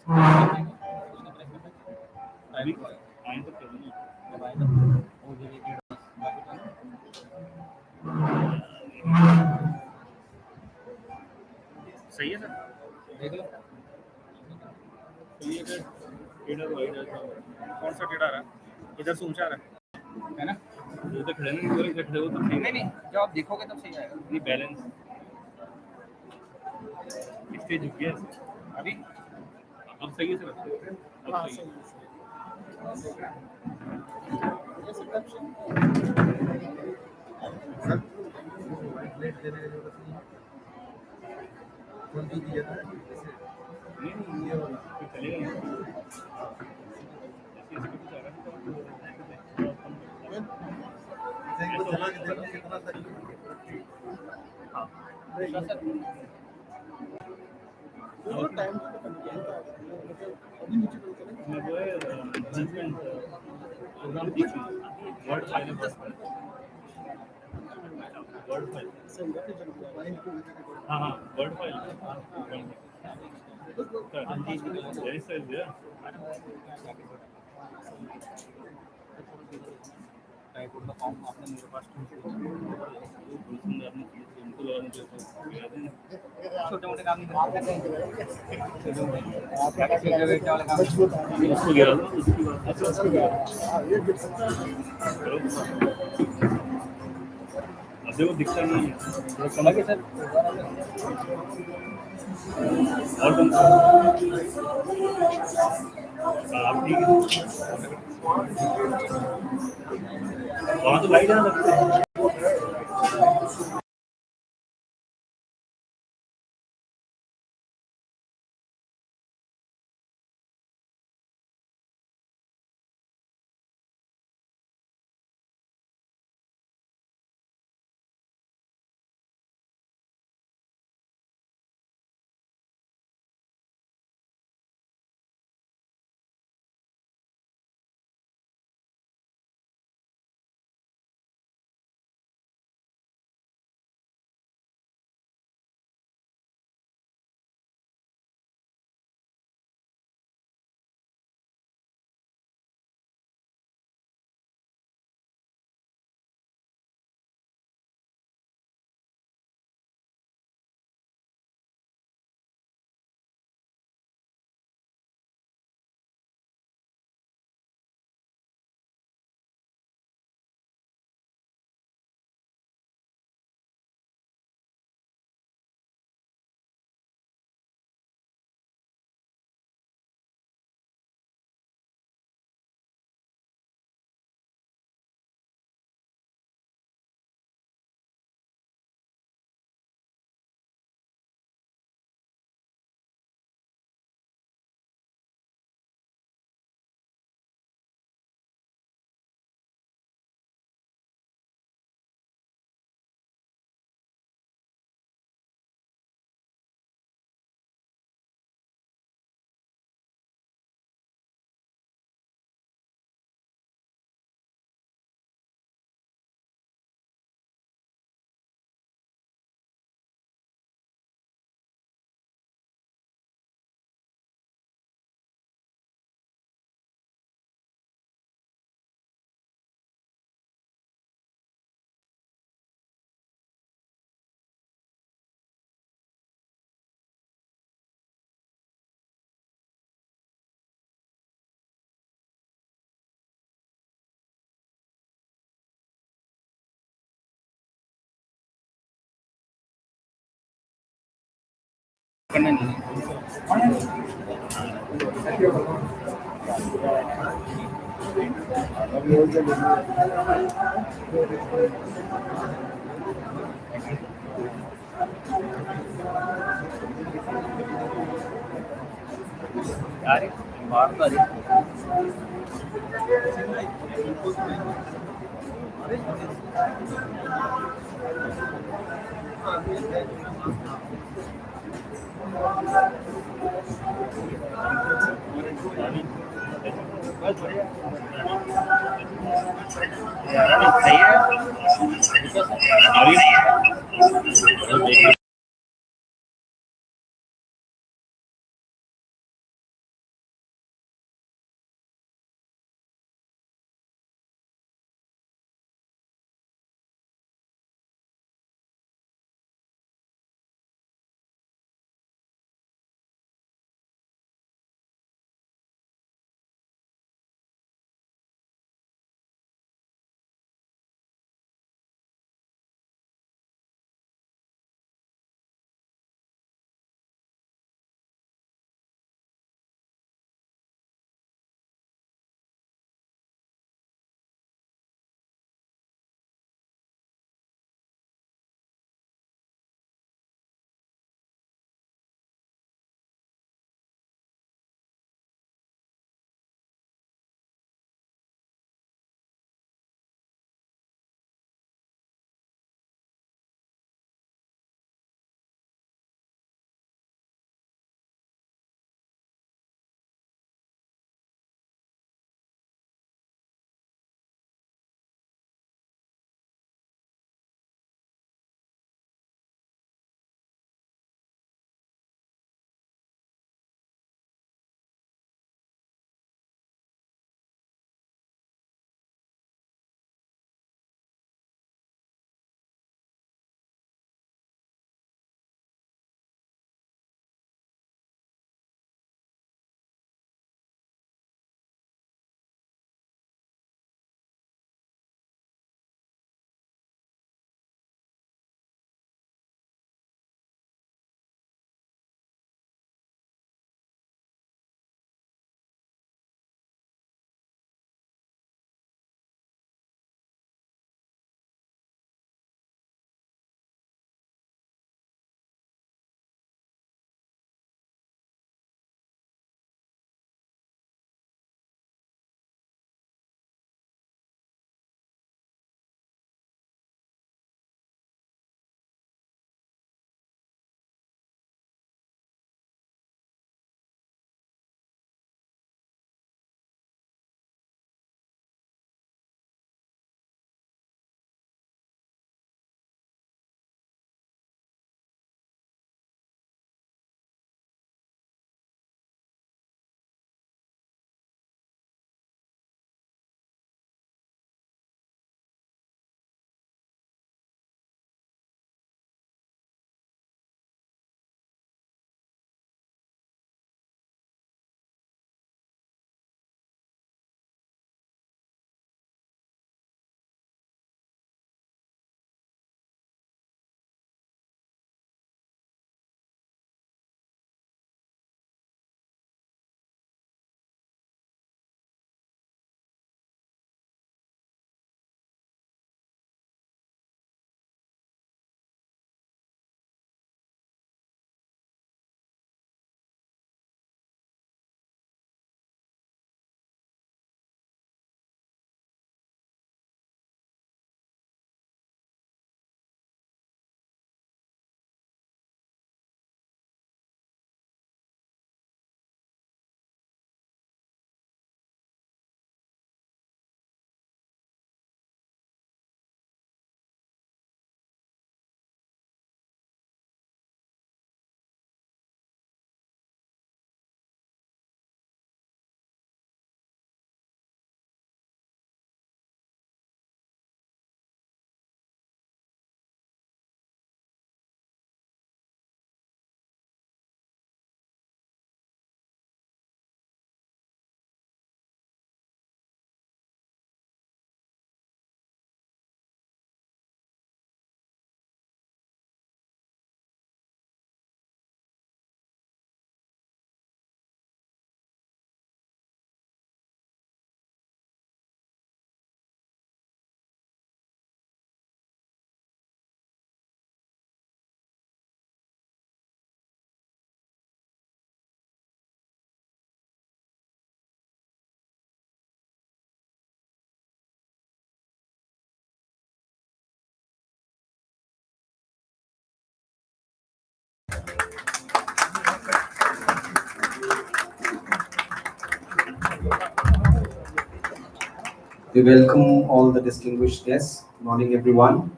अभी आए तो चलो नहीं जब आए तो वो जो एक बाकी तो सही है सर देख लो सही है सर टेढ़ा हुआ इधर कौन सा टेढ़ा आ रहा है इधर से ऊंचा आ रहा है ना इधर खड़े नहीं इधर खड़े हो तो सही नहीं जब आप देखोगे तब सही आएगा नहीं बैलेंस इससे झुक गया अभी अब सही है सर अब सही है सर वाइट प्लेट देने की जरूरत नहीं है कौन सी दिया था नहीं ये वाला चलेगा ऐसे कुछ आ रहा है तो चला के देखो कितना तक हां सर वो टाइम तो कम किया है अभी नीचे तो चले मैं वो है प्रोग्राम देख वर्ड फाइल वर्ड फाइल हाँ हाँ वर्ड फाइल वेरी साइज है टाइप का फॉर्म आपने मेरे पास छोटे मोटे काम नहीं करते उसको गिरा दो उसकी बात अभी वो दिखता नहीं है समझ गए सर और कौन सा आप ठीक है वहाँ तो लाइट है ना करना नहीं यार बाहर तो सही है We welcome all the distinguished guests. Good morning, everyone.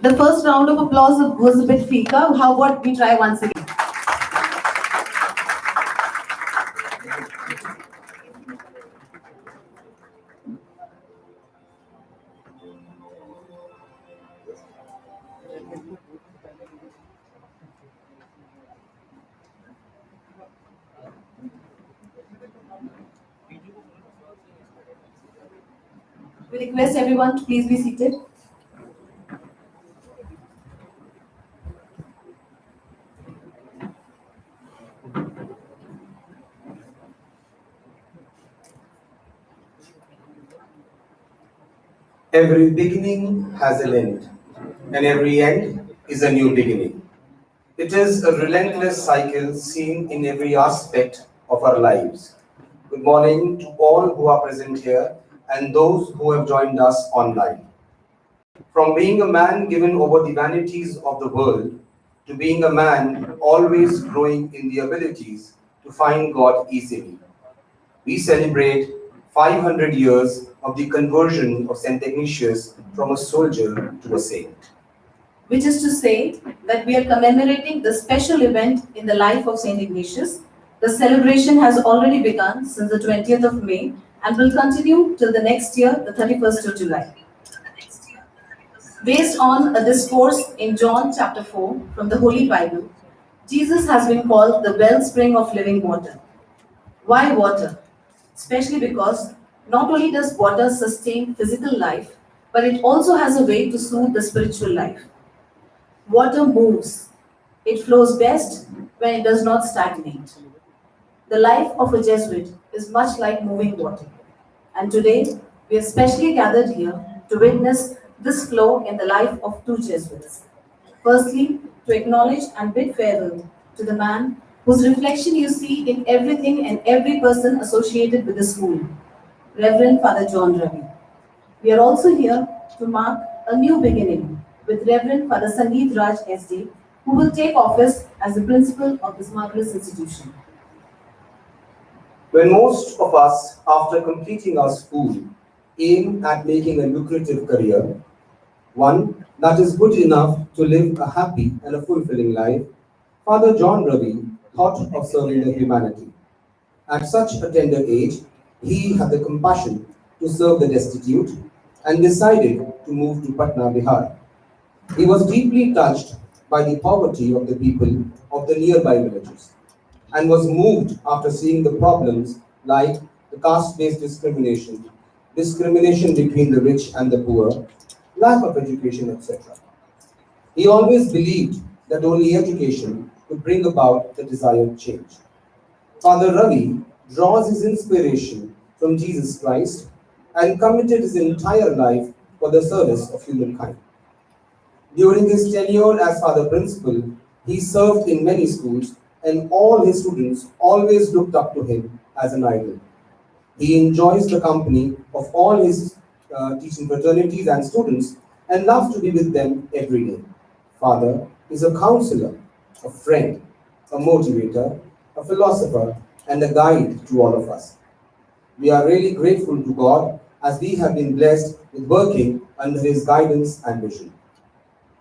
The first round of applause was a bit fika. How about we try once again? We request everyone to please be seated. Every beginning has an end, and every end is a new beginning. It is a relentless cycle seen in every aspect of our lives. Good morning to all who are present here and those who have joined us online. From being a man given over the vanities of the world to being a man always growing in the abilities to find God easily. We celebrate 500 years of the conversion of St. Ignatius from a soldier to a saint. Which is to say that we are commemorating the special event in the life of Saint Ignatius. The celebration has already begun since the 20th of May and will continue till the next year, the 31st of July. Based on a discourse in John chapter 4 from the Holy Bible, Jesus has been called the wellspring of living water. Why water? Especially because not only does water sustain physical life, but it also has a way to soothe the spiritual life. Water moves. It flows best when it does not stagnate. The life of a Jesuit is much like moving water. And today, we are specially gathered here to witness this flow in the life of two Jesuits. Firstly, to acknowledge and bid farewell to the man whose reflection you see in everything and every person associated with the school, Reverend Father John Ravi. We are also here to mark a new beginning with Reverend Father Sangeet Raj SD, who will take office as the principal of this marvelous institution. When most of us, after completing our school, aim at making a lucrative career, one that is good enough to live a happy and a fulfilling life, Father John Ravi thought of serving the humanity. At such a tender age, he had the compassion to serve the destitute and decided to move to Patna, Bihar. He was deeply touched by the poverty of the people of the nearby villages and was moved after seeing the problems like the caste based discrimination, discrimination between the rich and the poor, lack of education, etc. He always believed that only education could bring about the desired change. Father Ravi draws his inspiration from Jesus Christ and committed his entire life for the service of humankind. During his tenure as Father Principal, he served in many schools and all his students always looked up to him as an idol. He enjoys the company of all his teaching fraternities and students and loves to be with them every day. Father is a counselor, a friend, a motivator, a philosopher, and a guide to all of us. We are really grateful to God as we have been blessed with working under his guidance and vision.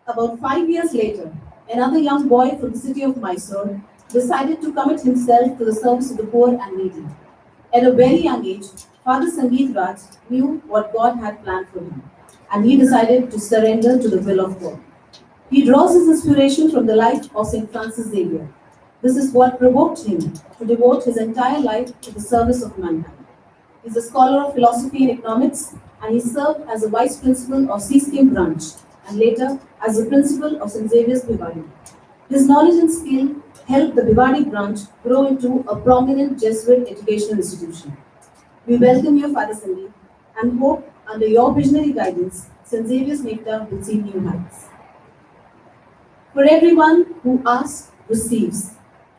About 5 years later, another young boy from the city of Mysore decided to commit himself to the service of the poor and needy. At a very young age, Father Sangeet Raj knew what God had planned for him, and he decided to surrender to the will of God. He draws his inspiration from the life of St. Francis Xavier. This is what provoked him to devote his entire life to the service of mankind. He is a scholar of philosophy and economics, and he served as a vice principal of C-Scheme branch and later as the principal of St. Xavier's Bhiwadi. His knowledge and skill helped the Bhiwadi branch grow into a prominent Jesuit educational institution. We welcome you, Father Sandeep, and hope under your visionary guidance, St. Xavier's Nectar will see new heights. For everyone who asks receives,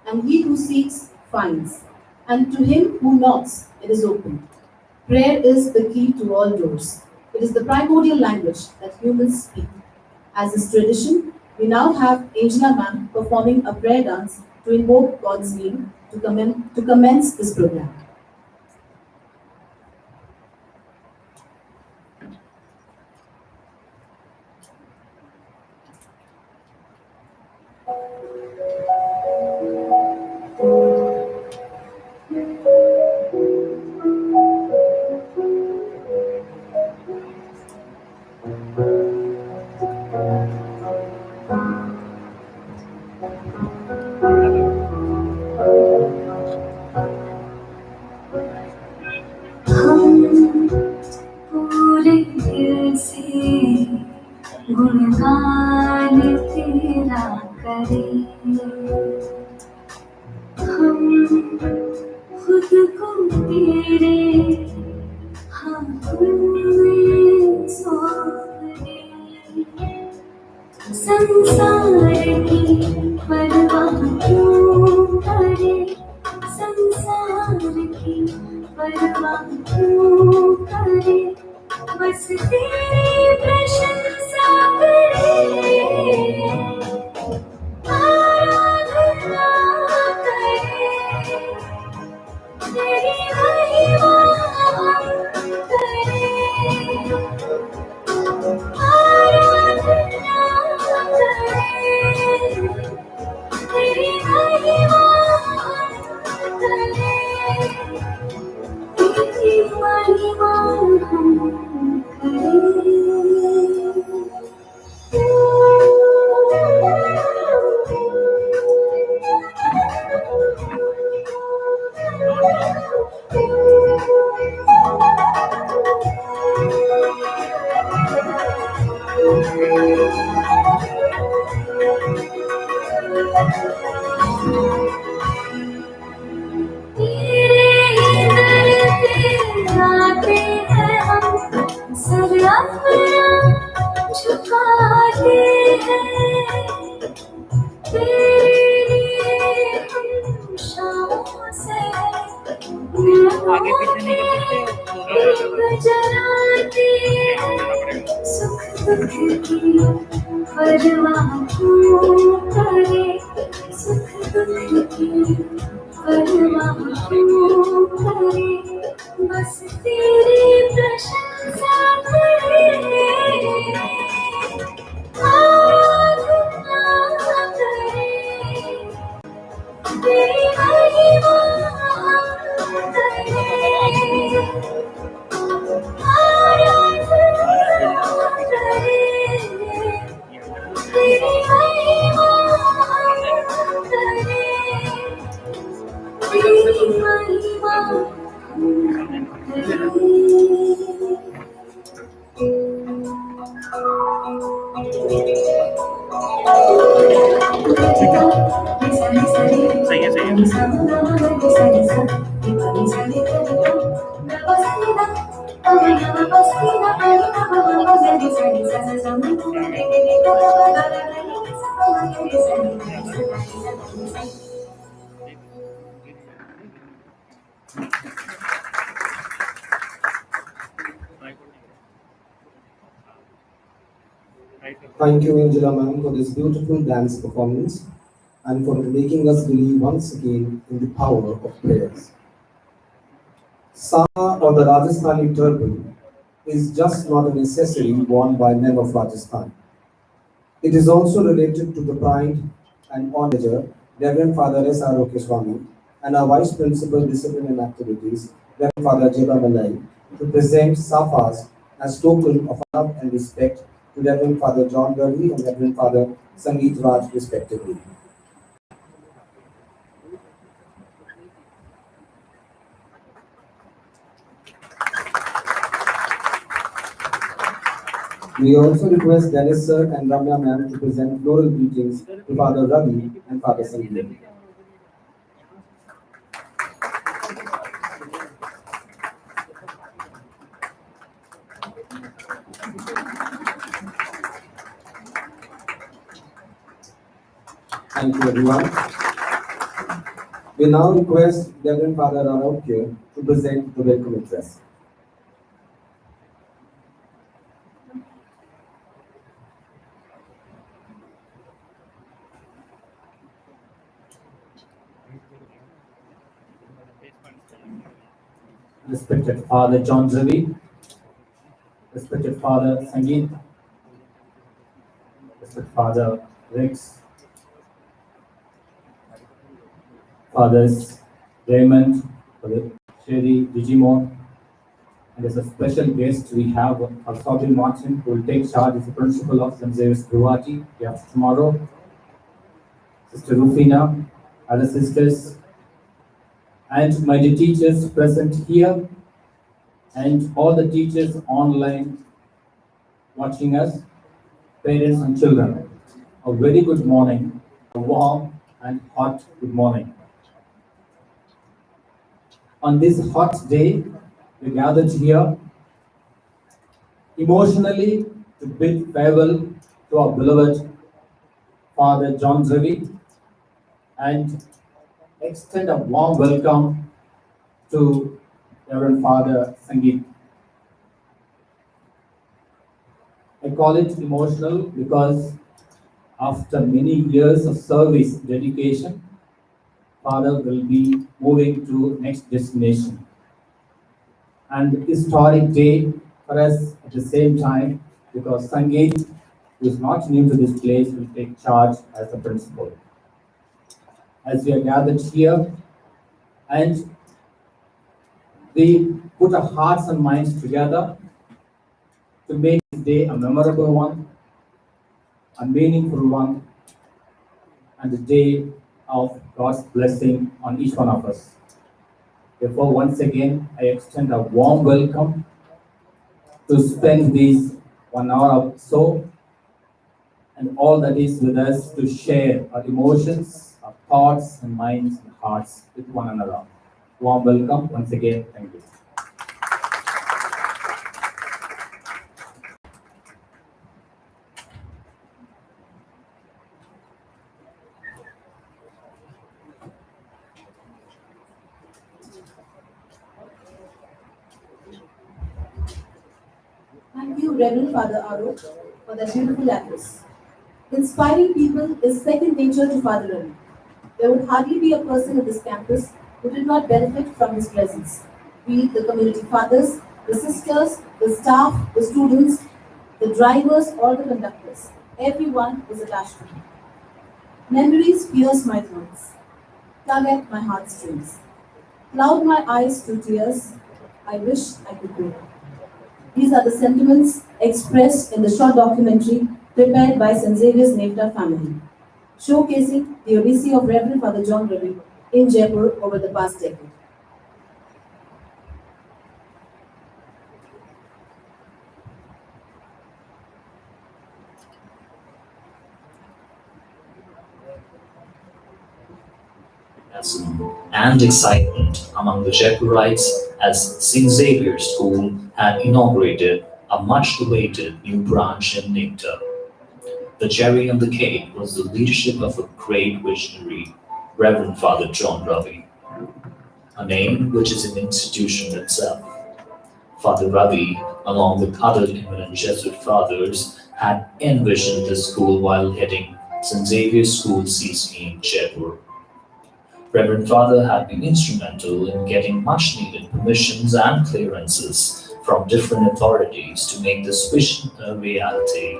and he who seeks finds, and to him who knocks it is opened. Prayer is the key to all doors. It is the primordial language that humans speak. As is tradition, we now have Angela Ma'am performing a prayer dance to invoke God's name, to commence this program. हम पूरे दिल से गुणगान तेरा करें, हम खुद को तेरे हाथों में सौंप दें। संसार की परवाह क्यों करे, संसार की परवाह क्यों करे, बस तेरी प्रशंसा करे, आराधना करे, तेरी महिमा करे, आराधना करे, तेरी महिमा करे, तेरी महिमा हम आते हैं हम सर अपना झुकाते हैं, तेरे लिए हम शामों से आगे पीछे नहीं कर सकते जलाते हैं, सुख दुख की परवाह क्यों करे, सुख दुख की परवाह क्यों करे, बस तेरी प्रशंसा करे, आराधना करे, तेरी महिमा करे, आराधना करे, तेरी महिमा करे, तेरी महिमा सही है सही है Thank you, Angela ma'am, for this beautiful dance performance and for making us believe once again in the power of prayers. Sara or the Rajasthani turban is just not a necessary worn by men of Rajasthan. It is also related to the pride and honor Reverend Father S. R. Swami and our Vice Principal Discipline and Activities, Reverend Father Jeba Malai, to present Safas as token of love and respect to Reverend Father John Ravi and Reverend Father Sangeet Raj respectively. We also request Dennis sir and Ramya ma'am to present floral greetings to Father Ravi and Father Sangeet. Thank you, everyone. We now request Reverend Father Araukya to present the welcome address. Respected Father John Ravi, respected Father Sangeet, respected Father Rex, Fathers Raymond, Father Sherry Digimon, and as a special guest we have Father Martin, who will take charge as the principal of St. Xavier's Guwahati day after tomorrow, Sister Rufina, other sisters, and my dear teachers present here, and all the teachers online watching us, parents and children. A very good morning, a warm and hot good morning. On this hot day, we gathered here emotionally to bid farewell to our beloved Father John Ravi and extend a warm welcome to Reverend Father Sangeet. I call it emotional because after many years of service dedication, Father will be moving to next destination. And historic day for us at the same time because Sangeet, who is not new to this place, will take charge as the principal. As we are gathered here and we put our hearts and minds together to make this day a memorable one, a meaningful one, and a day of God's blessing on each one of us. Therefore, once again, I extend a warm welcome to spend these 1 hour or so and all that is with us to share our emotions, our thoughts and minds and hearts with one another. Warm welcome once again. Thank you. Thank you, Reverend Father Aro, for that beautiful address. Inspiring people is second nature to Father Ravi. There would hardly be a person at this campus who did not benefit from his presence, be it the community fathers, the sisters, the staff, the students, the drivers, or the conductors. Everyone was attached to him. Memories pierce my throats, tug at my heartstrings, cloud my eyes to tears. I wish I could go. These are the sentiments expressed in the short documentary prepared by St. Xavier's Nevta family, showcasing the odyssey of Reverend Father John Ravi in Jaipur over the past decade. Enthusiasm and excitement among the Jaipurites as St. Xavier's School had inaugurated a much-awaited new branch in Nectar. The cherry on the cake was the leadership of a great visionary, Reverend Father John Ravi, a name which is an institution itself. Father Ravi, along with other eminent Jesuit fathers, had envisioned the school while heading St. Xavier's School CC in Jaipur. Reverend Father had been instrumental in getting much needed permissions and clearances from different authorities to make this vision a reality.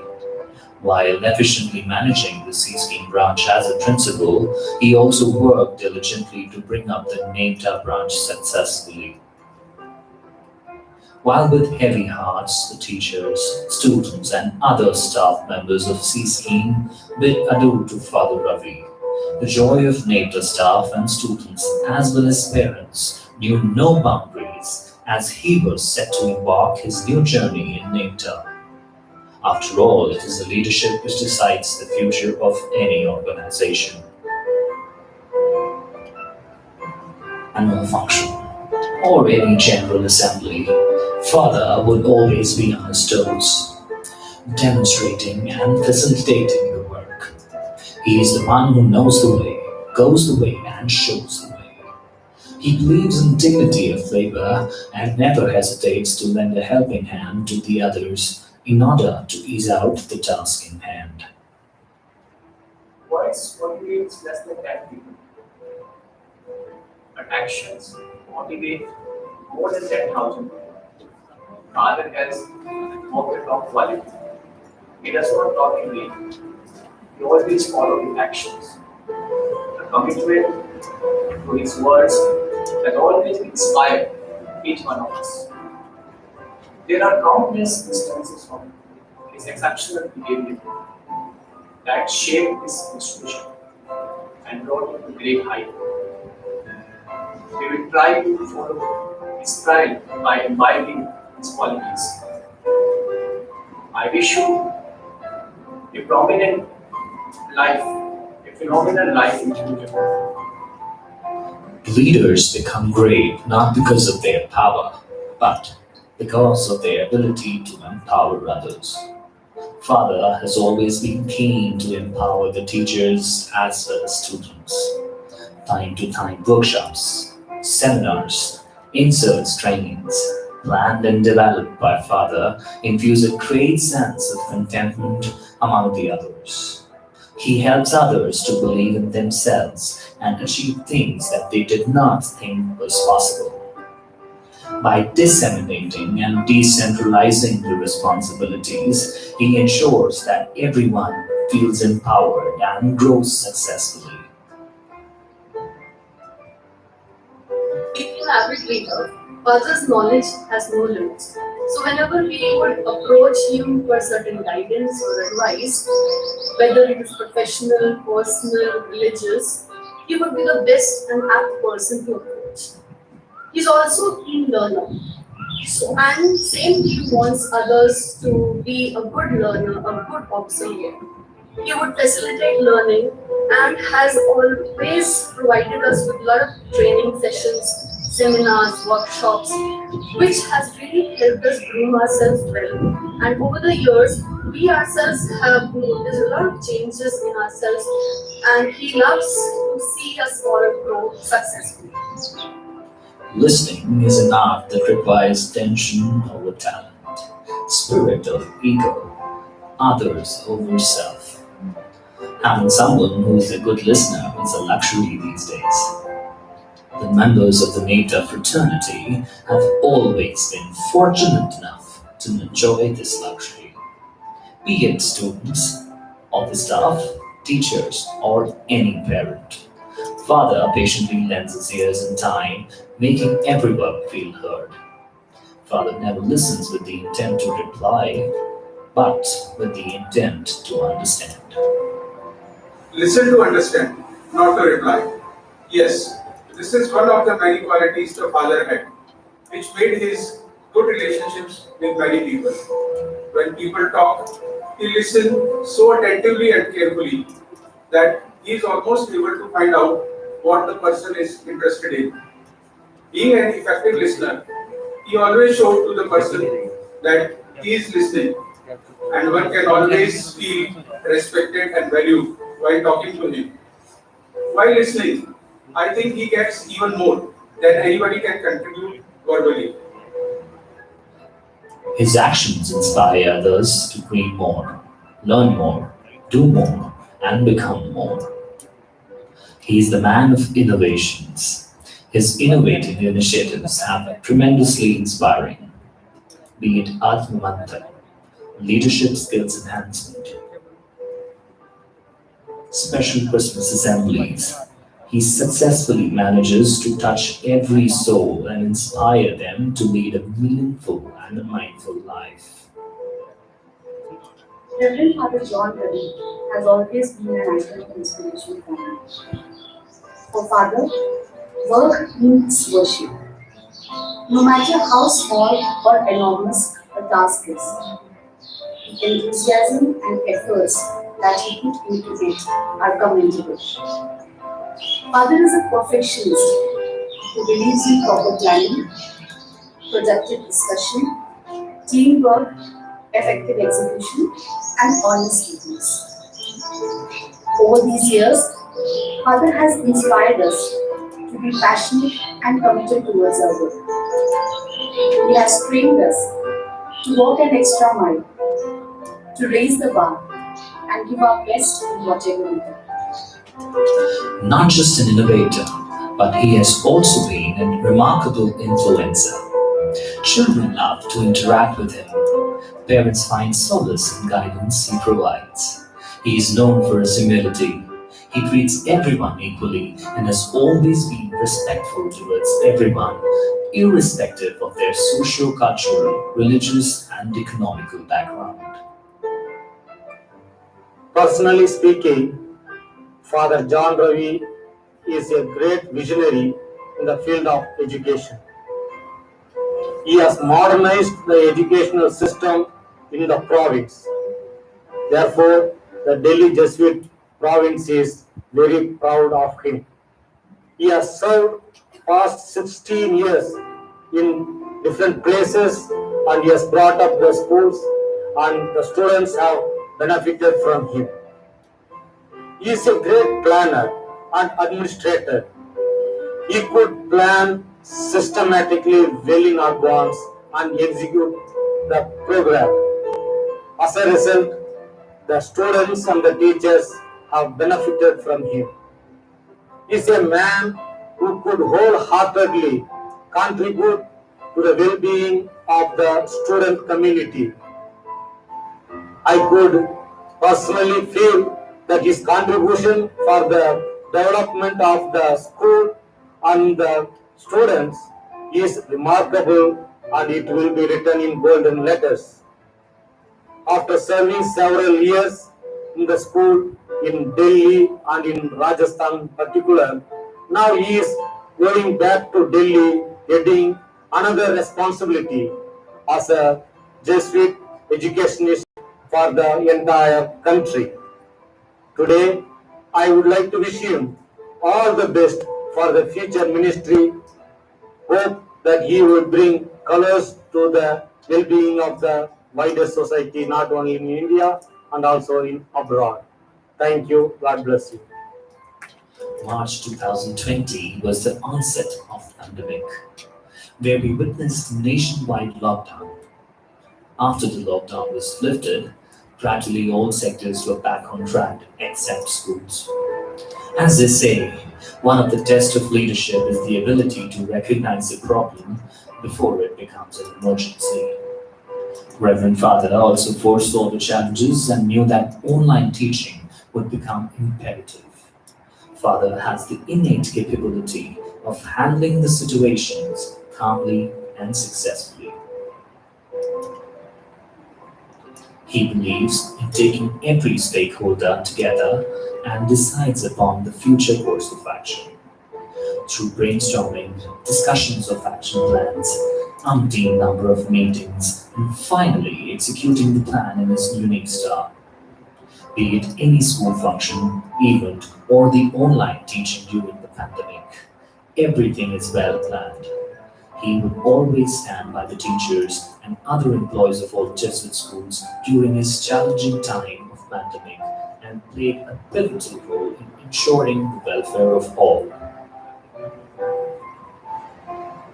While efficiently managing the C Scheme branch as a principal, he also worked diligently to bring up the NATA branch successfully. While with heavy hearts, the teachers, students, and other staff members of C Scheme bid adieu to Father Ravi. The joy of NATA staff and students, as well as parents, knew no boundaries as he was set to embark his new journey in NATA. After all, it is the leadership which decides the future of any organization. Annual function or any general assembly, Father would always be on his toes, demonstrating and facilitating the work. He is the one who knows the way, goes the way, and shows the way. He believes in dignity of labor and never hesitates to lend a helping hand to the others in order to ease out the task in hand. Words motivates less than 10 people, but actions motivate more than 10,000 people. Father has a pocket of quality. He does not talk in vain. He always follows his actions. The commitment to his words that always inspire each one of us. There are countless instances of his exceptional behavior that shaped his institution and brought him to great height. We will try to follow his style by imbibing his qualities. I wish you a prominent life, a phenomenal life in future. Leaders become great not because of their power, but because of their ability to empower others. Father has always been keen to empower the teachers as well as students. Time to time workshops, seminars, inserts trainings, planned and developed by Father, infuse a great sense of contentment among the others. He helps others to believe in themselves and achieve things that they did not think was possible. By disseminating and decentralizing the responsibilities, he ensures that everyone feels empowered and grows successfully. Being an avid reader, Father's knowledge has no limits. So whenever we would approach him for certain guidance or advice, whether it is professional, personal, religious, he would be the best and apt person to approach. He's also a keen learner. And same he wants others to be a good learner, a good observer. He would facilitate learning and has always provided us with a lot of training sessions, seminars, workshops, which has really helped us groom ourselves well. And over the years, we ourselves have noticed a lot of changes in ourselves, and he loves to see us all grow successfully. Listening is an art that requires attention over talent, spirit over ego, others over self. Having someone who is a good listener is a luxury these days. The members of the Meta fraternity have always been fortunate enough to enjoy this luxury. Be it students, office staff, teachers, or any parent. Father patiently lends his ears and time, making everyone feel heard. Father never listens with the intent to reply, but with the intent to understand. Listen to understand, not to reply. Yes, this is one of the many qualities the father had, which made his good relationships with many people. When people talk, he listens so attentively and carefully that he is almost able to find out what the person is interested in. Being an effective listener, he always showed to the person that he is listening, and one can always feel respected and valued while talking to him. While listening, I think he gets even more than anybody can contribute verbally. His actions inspire others to dream more, learn more, do more, and become more. He is the man of innovations. His innovative initiatives have been tremendously inspiring, be it Atma Mantra, leadership skills enhancement, special Christmas assemblies. He successfully manages to touch every soul and inspire them to lead a meaningful and a mindful life. Reverend Father John Ravi has always been an icon of inspiration for me. For Father, work means worship. No matter how small or enormous the task is, the enthusiasm and efforts that he put into it are commendable. Father is a perfectionist who believes in proper planning, productive discussion, teamwork, effective execution, and honest meetings. Over these years, Father has inspired us to be passionate and committed towards our work. He has trained us to walk an extra mile, to raise the bar, and give our best in whatever we do. Not just an innovator, but he has also been a remarkable influencer. Children love to interact with him. Parents find solace in guidance he provides. He is known for his humility. He treats everyone equally and has always been respectful towards everyone, irrespective of their socio-cultural, religious, and economical background. Personally speaking, Father John Ravi is a great visionary in the field of education. He has modernized the educational system in the province. Therefore, the Delhi Jesuit province is very proud of him. He has served past 16 years in different places and he has brought up the schools and the students have benefited from him. He is a great planner and administrator. He could plan systematically well in advance and execute the program. As a result, the students and the teachers have benefited from him. He is a man who could wholeheartedly contribute to the well-being of the student community. I could personally feel that his contribution for the development of the school and the students is remarkable and it will be written in golden letters. After serving several years in the school in Delhi and in Rajasthan in particular, now he is going back to Delhi getting another responsibility as a Jesuit educationist for the entire country. Today, I would like to wish him all the best for the future ministry. Hope that he will bring colors to the well-being of the wider society, not only in India and also in abroad. Thank you. God bless you. March 2020 was the onset of the pandemic, where we witnessed nationwide lockdown. After the lockdown was lifted, gradually all sectors were back on track except schools. As they say, one of the tests of leadership is the ability to recognize a problem before it becomes an emergency. Reverend Father also foresaw the challenges and knew that online teaching would become imperative. Father has the innate capability of handling the situations calmly and successfully. He believes in taking every stakeholder together and decides upon the future course of action. Through brainstorming, discussions of action plans, umpteen number of meetings, and finally executing the plan in his unique style. Be it any school function, event, or the online teaching during the pandemic, everything is well planned. He would always stand by the teachers and other employees of all Jesuit schools during his challenging time of pandemic and played a pivotal role in ensuring the welfare of all.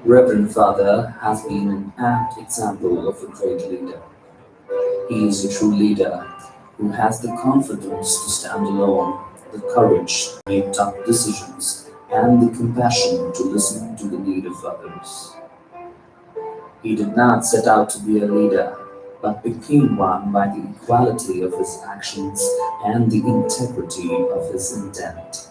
Reverend Father has been an apt example of a great leader. He is a true leader who has the confidence to stand alone, the courage to make tough decisions, and the compassion to listen to the need of others. He did not set out to be a leader, but became one by the equality of his actions and the integrity of his intent.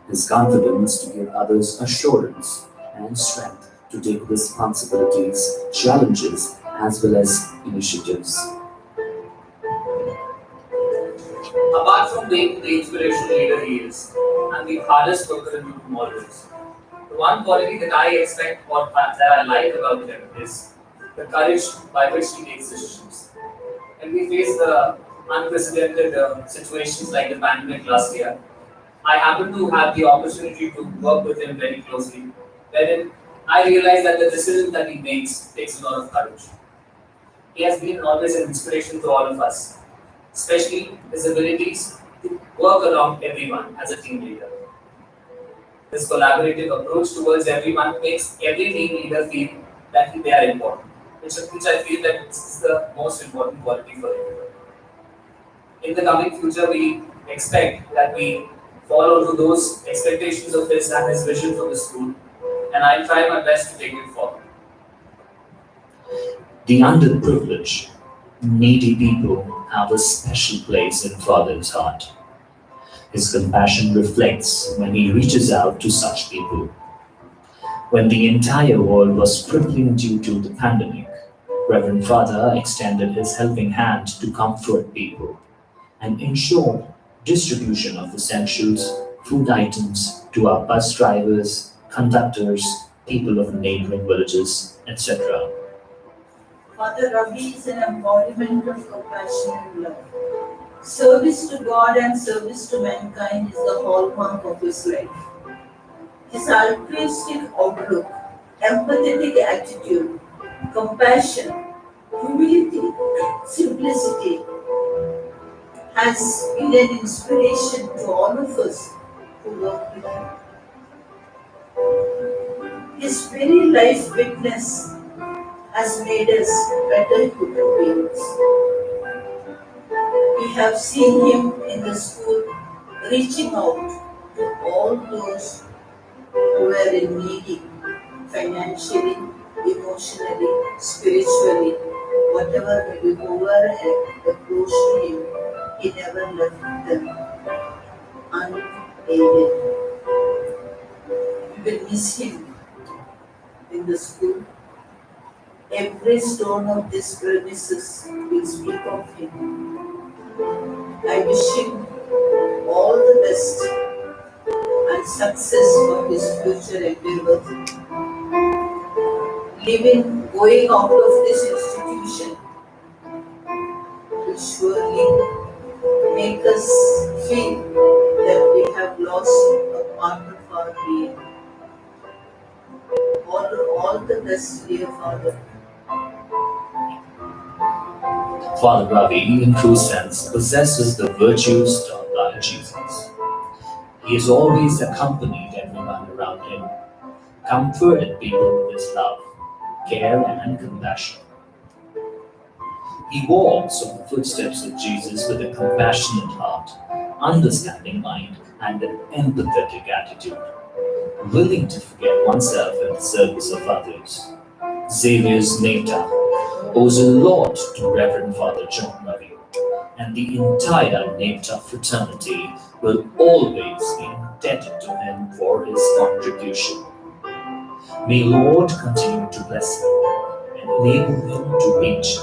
His confidence to give others assurance and strength to take responsibilities, challenges, as well as initiatives. Apart from being the inspirational leader he is, and the hardest worker in group models, the one quality that I expect or that I like about him is the courage by which he takes decisions. When we face the unprecedented situations like the pandemic last year, I happened to have the opportunity to work with him very closely, wherein I realized that the decision that he makes takes a lot of courage. He has been always an inspiration to all of us, especially his abilities to work around everyone as a team leader. This collaborative approach towards everyone makes every team leader feel that they are important, which I feel that is the most important quality for everyone. In the coming future, we expect that we follow to those expectations of his and his vision for the school, and I'll try my best to take it forward. The underprivileged, needy people have a special place in Father's heart. His compassion reflects when he reaches out to such people. When the entire world was crippling due to the pandemic, Reverend Father extended his helping hand to comfort people and ensure distribution of essentials, food items to our bus drivers, conductors, people of neighboring villages, etc. Father Ravi is an embodiment of compassion and love. Service to God and service to mankind is the hallmark of his life. His altruistic outlook, empathetic attitude, compassion, humility, simplicity has been an inspiration to all of us who work with him. His very life witness has made us better human beings. We have seen him in the school reaching out to all those who were in need financially, emotionally, spiritually, whatever may be over and approached to him, he never left them unaided. We will miss him in the school. Every stone of this premises will speak of him. I wish him all the best and success for his future endeavors. Going out of this institution will surely make us feel that we have lost a part of our being. All the best, dear Father. Father Ravi, in true sense, possesses the virtues taught by Jesus. He has always accompanied everyone around him, comforted people with his love, care, and compassion. He walks on the footsteps of Jesus with a compassionate heart, understanding mind, and an empathetic attitude, willing to forget oneself in the service of others. Xavier's Neta owes a lot to Reverend Father John Ravi, and the entire Neta fraternity will always be indebted to him for his contribution. May Lord continue to bless him and enable him to reach